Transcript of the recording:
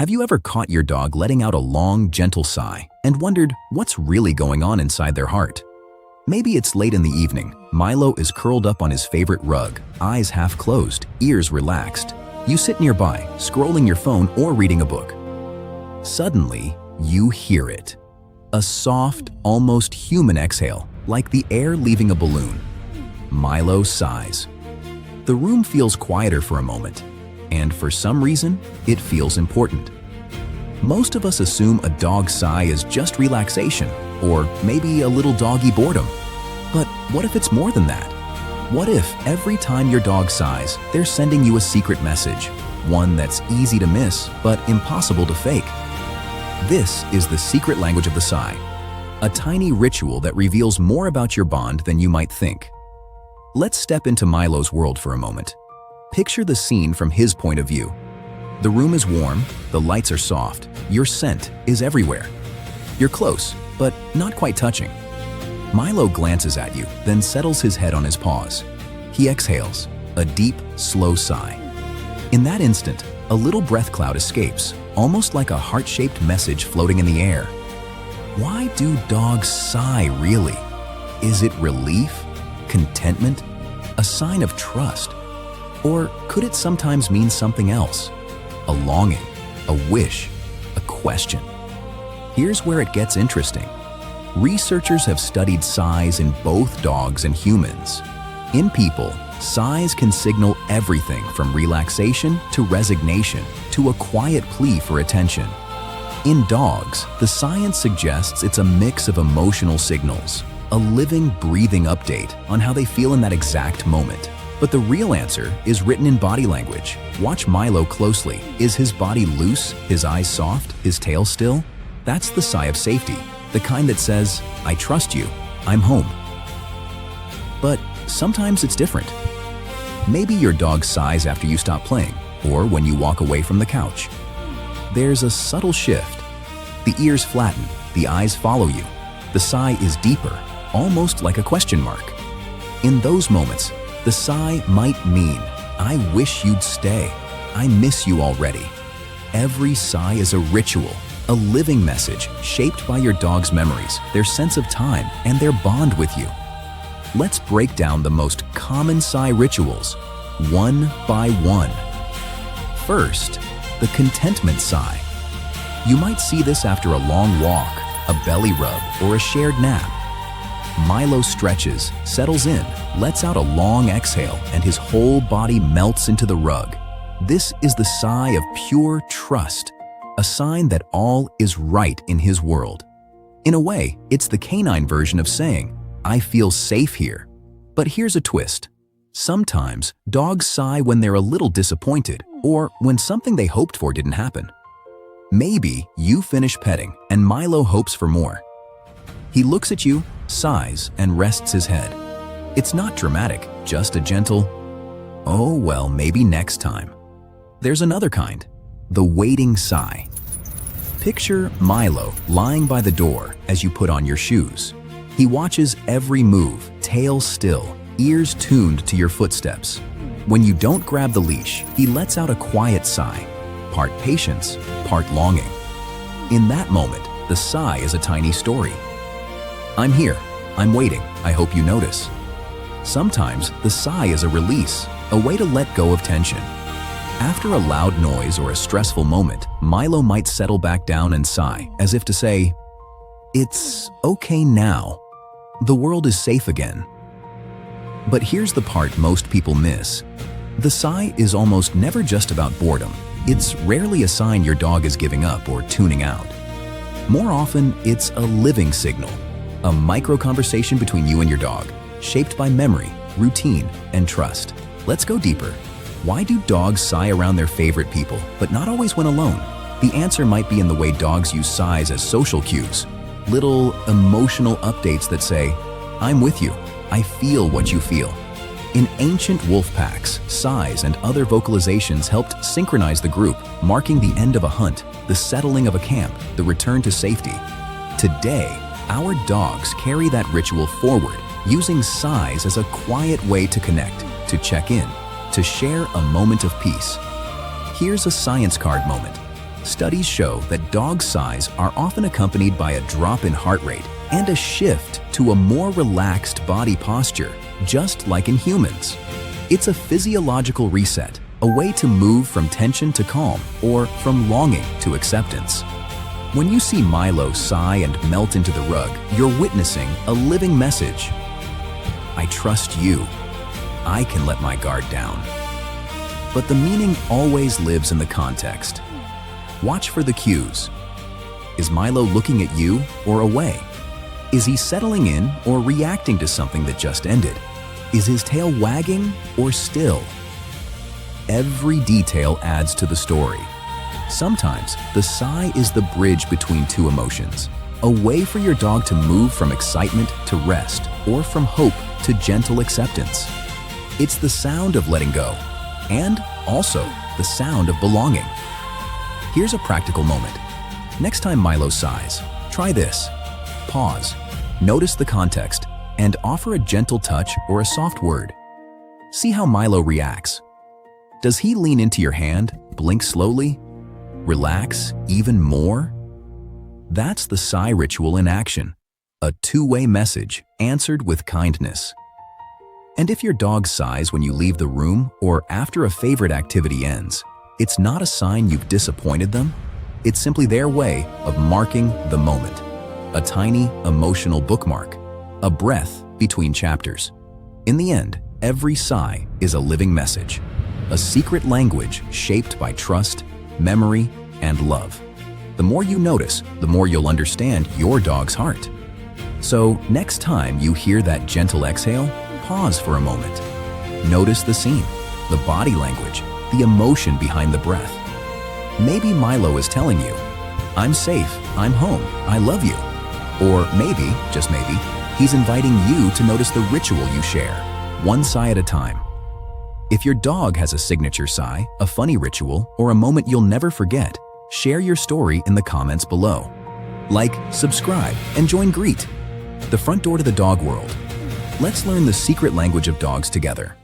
Have you ever caught your dog letting out a long, gentle sigh and wondered what's really going on inside their heart? Maybe it's late in the evening. Milo is curled up on his favorite rug, eyes half closed, ears relaxed. You sit nearby, scrolling your phone or reading a book. Suddenly, you hear it. A soft, almost human exhale, like the air leaving a balloon. Milo sighs. The room feels quieter for a moment, and for some reason, it feels important. Most of us assume a dog's sigh is just relaxation, or maybe a little doggy boredom. But what if it's more than that? What if every time your dog sighs, they're sending you a secret message, one that's easy to miss but impossible to fake? This is the secret language of the sigh, a tiny ritual that reveals more about your bond than you might think. Let's step into Milo's world for a moment. Picture the scene from his point of view. The room is warm, the lights are soft, your scent is everywhere. You're close, but not quite touching. Milo glances at you, then settles his head on his paws. He exhales, a deep, slow sigh. In that instant, a little breath cloud escapes, almost like a heart-shaped message floating in the air. Why do dogs sigh, really? Is it relief? Contentment? A sign of trust? Or could it sometimes mean something else? A longing, a wish, a question. Here's where it gets interesting. Researchers have studied sighs in both dogs and humans. In people, sighs can signal everything from relaxation to resignation to a quiet plea for attention. In dogs, the science suggests it's a mix of emotional signals, a living, breathing update on how they feel in that exact moment. But the real answer is written in body language. Watch Milo closely. Is his body loose, his eyes soft, his tail still? That's the sigh of safety, the kind that says, I trust you, I'm home. But sometimes it's different. Maybe your dog sighs after you stop playing, or when you walk away from the couch. There's a subtle shift. The ears flatten, the eyes follow you. The sigh is deeper, almost like a question mark. In those moments, the sigh might mean, I wish you'd stay. I miss you already. Every sigh is a ritual, a living message shaped by your dog's memories, their sense of time, and their bond with you. Let's break down the most common sigh rituals, one by one. First, the contentment sigh. You might see this after a long walk, a belly rub, or a shared nap. Milo stretches, settles in, lets out a long exhale, and his whole body melts into the rug. This is the sigh of pure trust, a sign that all is right in his world. In a way, it's the canine version of saying, I feel safe here. But here's a twist. Sometimes dogs sigh when they're a little disappointed or when something they hoped for didn't happen. Maybe you finish petting and Milo hopes for more. He looks at you, sighs, and rests his head. It's not dramatic, just a gentle, oh well, maybe next time. There's another kind, the waiting sigh. Picture Milo lying by the door as you put on your shoes. He watches every move, tail still, ears tuned to your footsteps. When you don't grab the leash, he lets out a quiet sigh, part patience, part longing. In that moment, the sigh is a tiny story. I'm here, I'm waiting, I hope you notice. Sometimes the sigh is a release, a way to let go of tension. After a loud noise or a stressful moment, Milo might settle back down and sigh, as if to say, it's okay now. The world is safe again. But here's the part most people miss. The sigh is almost never just about boredom. It's rarely a sign your dog is giving up or tuning out. More often, it's a living signal, a micro-conversation between you and your dog, shaped by memory, routine, and trust. Let's go deeper. Why do dogs sigh around their favorite people, but not always when alone? The answer might be in the way dogs use sighs as social cues, little emotional updates that say, I'm with you, I feel what you feel. In ancient wolf packs, sighs and other vocalizations helped synchronize the group, marking the end of a hunt, the settling of a camp, the return to safety. Today, our dogs carry that ritual forward, using sighs as a quiet way to connect, to check in, to share a moment of peace. Here's a science card moment. Studies show that dog sighs are often accompanied by a drop in heart rate and a shift to a more relaxed body posture, just like in humans. It's a physiological reset, a way to move from tension to calm or from longing to acceptance. When you see Milo sigh and melt into the rug, you're witnessing a living message. I trust you. I can let my guard down. But the meaning always lives in the context. Watch for the cues. Is Milo looking at you or away? Is he settling in or reacting to something that just ended? Is his tail wagging or still? Every detail adds to the story. Sometimes the sigh is the bridge between two emotions, a way for your dog to move from excitement to rest or from hope to gentle acceptance. It's the sound of letting go and also the sound of belonging. Here's a practical moment. Next time Milo sighs, try this. Pause, notice the context, and offer a gentle touch or a soft word. See how Milo reacts. Does he lean into your hand, blink slowly, relax even more? That's the sigh ritual in action, a two-way message answered with kindness. And if your dog sighs when you leave the room or after a favorite activity ends, it's not a sign you've disappointed them. It's simply their way of marking the moment. A tiny emotional bookmark, a breath between chapters. In the end, every sigh is a living message, a secret language shaped by trust, memory, and love. The more you notice, the more you'll understand your dog's heart. So next time you hear that gentle exhale, pause for a moment. Notice the scene, the body language, the emotion behind the breath. Maybe Milo is telling you, I'm safe, I'm home, I love you. Or maybe, just maybe, he's inviting you to notice the ritual you share, one sigh at a time. If your dog has a signature sigh, a funny ritual, or a moment you'll never forget, share your story in the comments below. Like, subscribe, and join Greet, the front door to the dog world. Let's learn the secret language of dogs together.